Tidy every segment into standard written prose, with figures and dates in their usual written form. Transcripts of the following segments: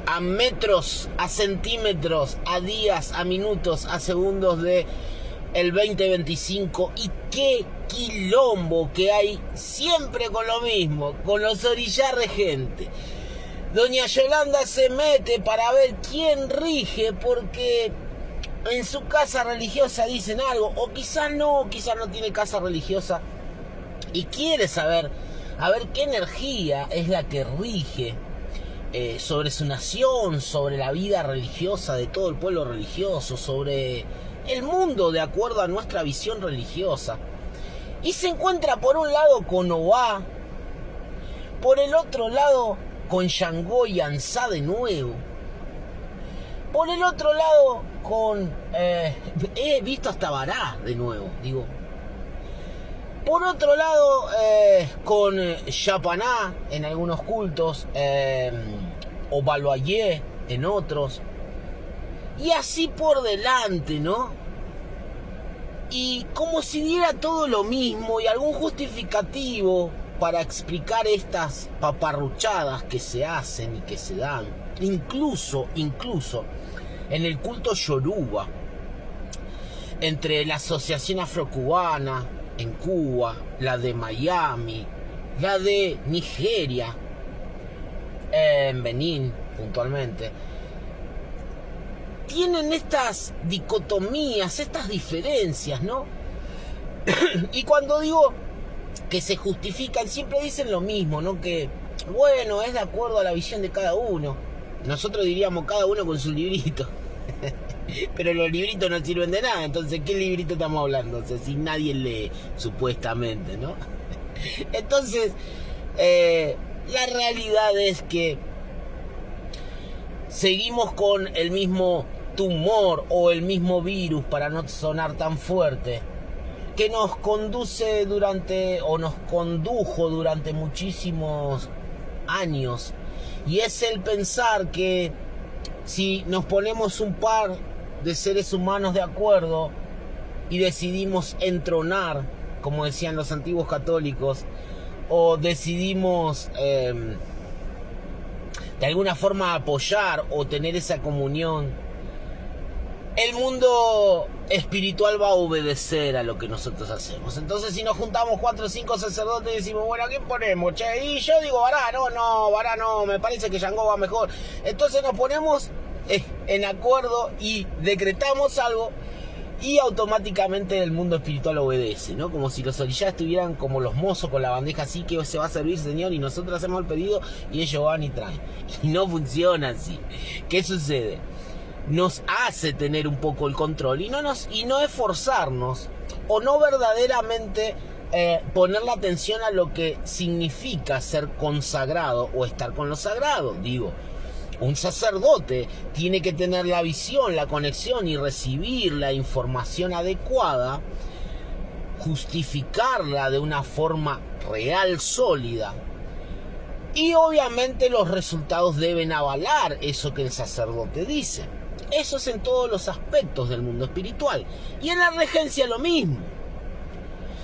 a metros, a centímetros, a días, a minutos, a segundos de el 2025. Y qué quilombo que hay siempre con lo mismo, con los orillar de gente. Doña Yolanda se mete para ver quién rige, porque en su casa religiosa dicen algo, o quizás no tiene casa religiosa, y quiere saber, a ver qué energía es la que rige sobre su nación, sobre la vida religiosa de todo el pueblo religioso, sobre el mundo de acuerdo a nuestra visión religiosa. Y se encuentra por un lado con Oa, por el otro lado con Shango y Ansá de nuevo, por el otro lado con... he visto hasta Bará de nuevo, digo. Por otro lado, con Yapaná en algunos cultos, o Baloayé en otros, y así por delante, ¿no? Y como si diera todo lo mismo y algún justificativo para explicar estas paparruchadas que se hacen y que se dan, incluso en el culto yoruba, entre la Asociación Afrocubana en Cuba, la de Miami, la de Nigeria, en Benín puntualmente, tienen estas dicotomías, estas diferencias, ¿no? Y cuando digo que se justifican, siempre dicen lo mismo, ¿no? Que, bueno, es de acuerdo a la visión de cada uno. Nosotros diríamos cada uno con su librito. Pero los libritos no sirven de nada. Entonces, ¿qué librito estamos hablando? O sea, si nadie lee, supuestamente, ¿no? Entonces, la realidad es que seguimos con el mismo tumor o el mismo virus, para no sonar tan fuerte, que nos conduce nos condujo durante muchísimos años. Y es el pensar que si nos ponemos un par de seres humanos de acuerdo y decidimos entronar, como decían los antiguos católicos, o decidimos de alguna forma apoyar o tener esa comunión, el mundo espiritual va a obedecer a lo que nosotros hacemos. Entonces, si nos juntamos 4 o 5 sacerdotes y decimos, bueno, ¿a quién ponemos? Che, y yo digo, Bará no, me parece que Shango va mejor. Entonces nos ponemos en acuerdo y decretamos algo, y automáticamente el mundo espiritual obedece, ¿no? Como si los orillas estuvieran como los mozos con la bandeja así, que se va a servir, señor, y nosotros hacemos el pedido y ellos van y traen. Y no funciona así. ¿Qué sucede? Nos hace tener un poco el control y no esforzarnos, o no verdaderamente poner la atención a lo que significa ser consagrado o estar con lo sagrado. Digo, un sacerdote tiene que tener la visión, la conexión y recibir la información adecuada, justificarla de una forma real, sólida, y obviamente los resultados deben avalar eso que el sacerdote dice. Eso es en todos los aspectos del mundo espiritual. Y en la regencia lo mismo.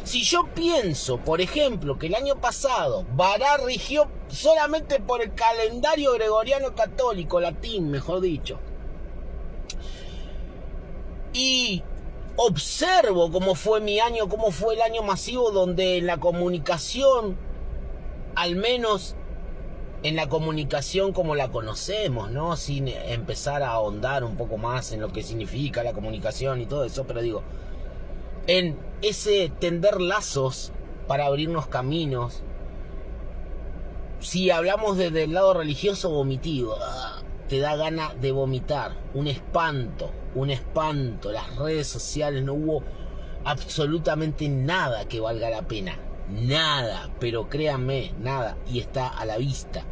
Si yo pienso, por ejemplo, que el año pasado Bará rigió solamente por el calendario gregoriano católico, latín, mejor dicho, y observo cómo fue mi año, cómo fue el año masivo, donde la comunicación, al menos en la comunicación como la conocemos, ¿no? Sin empezar a ahondar un poco más en lo que significa la comunicación y todo eso, pero digo, en ese tender lazos para abrirnos caminos. Si hablamos desde el lado religioso, vomitivo, te da gana de vomitar, un espanto, las redes sociales, no hubo absolutamente nada que valga la pena, nada, pero créanme, nada, y está a la vista.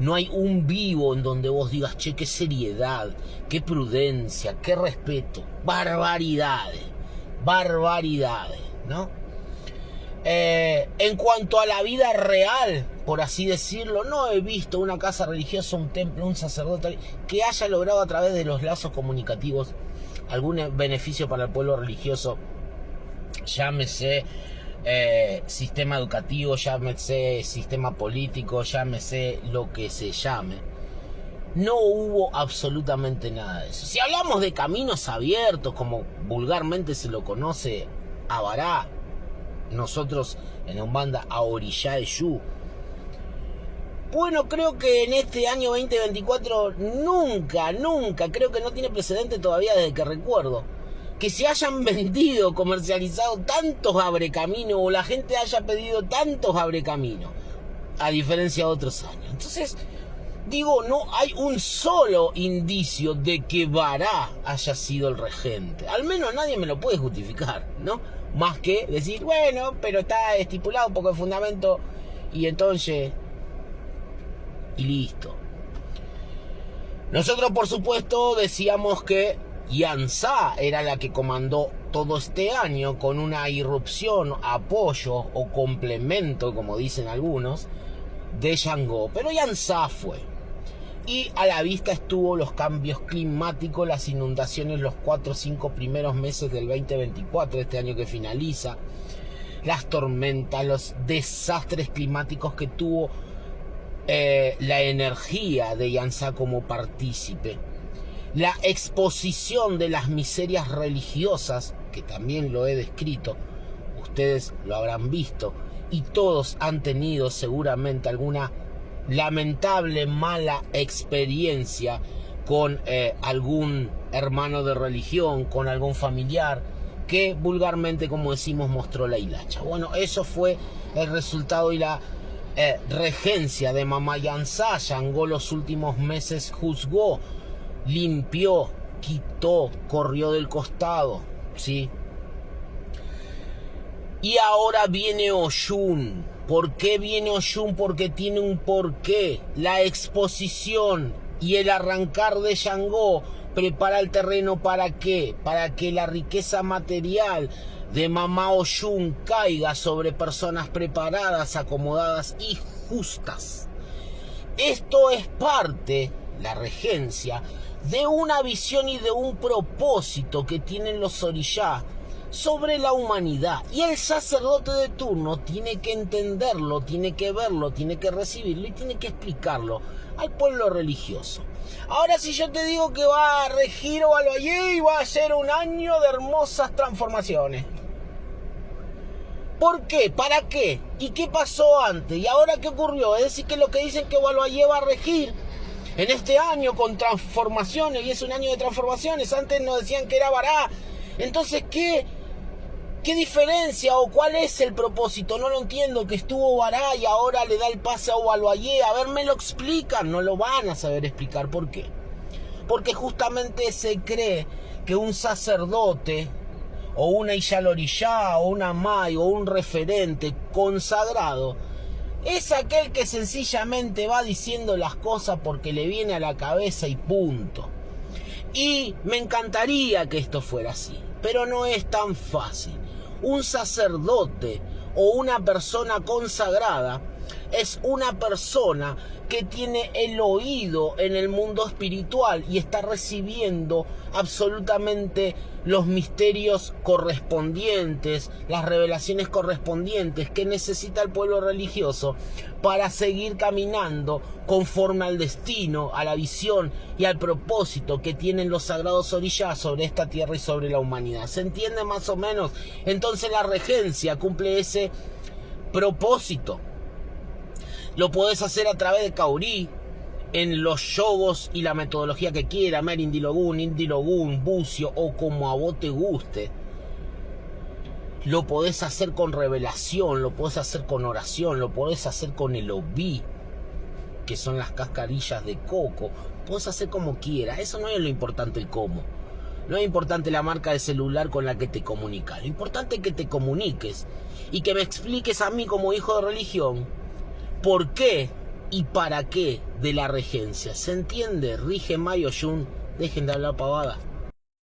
No hay un vivo en donde vos digas, che, qué seriedad, qué prudencia, qué respeto. Barbaridades, ¿no? En cuanto a la vida real, por así decirlo, no he visto una casa religiosa, un templo, un sacerdote que haya logrado a través de los lazos comunicativos algún beneficio para el pueblo religioso. Llámese sistema educativo, llámese sistema político, llámese lo que se llame. no hubo absolutamente nada de eso. Si hablamos de caminos abiertos, como vulgarmente se lo conoce a Bará, nosotros en Umbanda a Orishá Eshu, bueno, creo que en este año 2024 nunca, creo que no tiene precedente todavía desde que recuerdo, que se hayan vendido, comercializado tantos abrecaminos o la gente haya pedido tantos abrecaminos, a diferencia de otros años. Entonces, digo, no hay un solo indicio de que Bará haya sido el regente. Al menos nadie me lo puede justificar, ¿no? Más que decir, bueno, pero está estipulado un poco de fundamento y entonces... y listo. Nosotros, por supuesto, decíamos que Yansá era la que comandó todo este año con una irrupción, apoyo o complemento, como dicen algunos, de Shango. Pero Yansá fue. Y a la vista estuvo los cambios climáticos, las inundaciones los 4 o 5 primeros meses del 2024, este año que finaliza, las tormentas, los desastres climáticos que tuvo la energía de Yansá como partícipe, la exposición de las miserias religiosas, que también lo he descrito, ustedes lo habrán visto, y todos han tenido seguramente alguna lamentable mala experiencia con algún hermano de religión, con algún familiar que vulgarmente, como decimos, mostró la hilacha. Bueno, eso fue el resultado y la regencia de Mamá Yansá. Shango los últimos meses juzgó, limpió, quitó, corrió del costado, ¿sí? Y ahora viene Oshun. ¿Por qué viene Oshun? Porque tiene un porqué. La exposición y el arrancar de Shango prepara el terreno ¿para qué? Para que la riqueza material de Mamá Oshun caiga sobre personas preparadas, acomodadas y justas. Esto es parte, la regencia, de una visión y de un propósito que tienen los orishá sobre la humanidad. Y el sacerdote de turno tiene que entenderlo, tiene que verlo, tiene que recibirlo y tiene que explicarlo al pueblo religioso. Ahora, si yo te digo que va a regir Ovaluayé y va a ser un año de hermosas transformaciones, ¿por qué? ¿Para qué? ¿Y qué pasó antes? ¿Y ahora qué ocurrió? Es decir, que lo que dicen que Ovaluayé va a regir en este año con transformaciones, y es un año de transformaciones. Antes nos decían que era Bará. Entonces, ¿qué diferencia o cuál es el propósito? No lo entiendo, que estuvo Bará y ahora le da el pase a Ovaluayé. A ver, me lo explican. No lo van a saber explicar. ¿Por qué? Porque justamente se cree que un sacerdote o una Ixalorishá o una May o un referente consagrado es aquel que sencillamente va diciendo las cosas porque le viene a la cabeza y punto. Y me encantaría que esto fuera así, pero no es tan fácil. Un sacerdote o una persona consagrada es una persona que tiene el oído en el mundo espiritual y está recibiendo absolutamente los misterios correspondientes, las revelaciones correspondientes que necesita el pueblo religioso para seguir caminando conforme al destino, a la visión y al propósito que tienen los sagrados orishá sobre esta tierra y sobre la humanidad. ¿Se entiende más o menos? Entonces la regencia cumple ese propósito. Lo podés hacer a través de Kaurí, en los yogos y la metodología que quiera, Mer Indilogún, Bucio o como a vos te guste. Lo podés hacer con revelación, lo podés hacer con oración, lo podés hacer con el obí, que son las cascarillas de coco. Podés hacer como quieras. Eso no es lo importante, el cómo. No es importante la marca de celular con la que te comunicas. Lo importante es que te comuniques y que me expliques a mí como hijo de religión por qué y para qué de la regencia. ¿Se entiende? Rige May Oshun. Dejen de hablar pavada.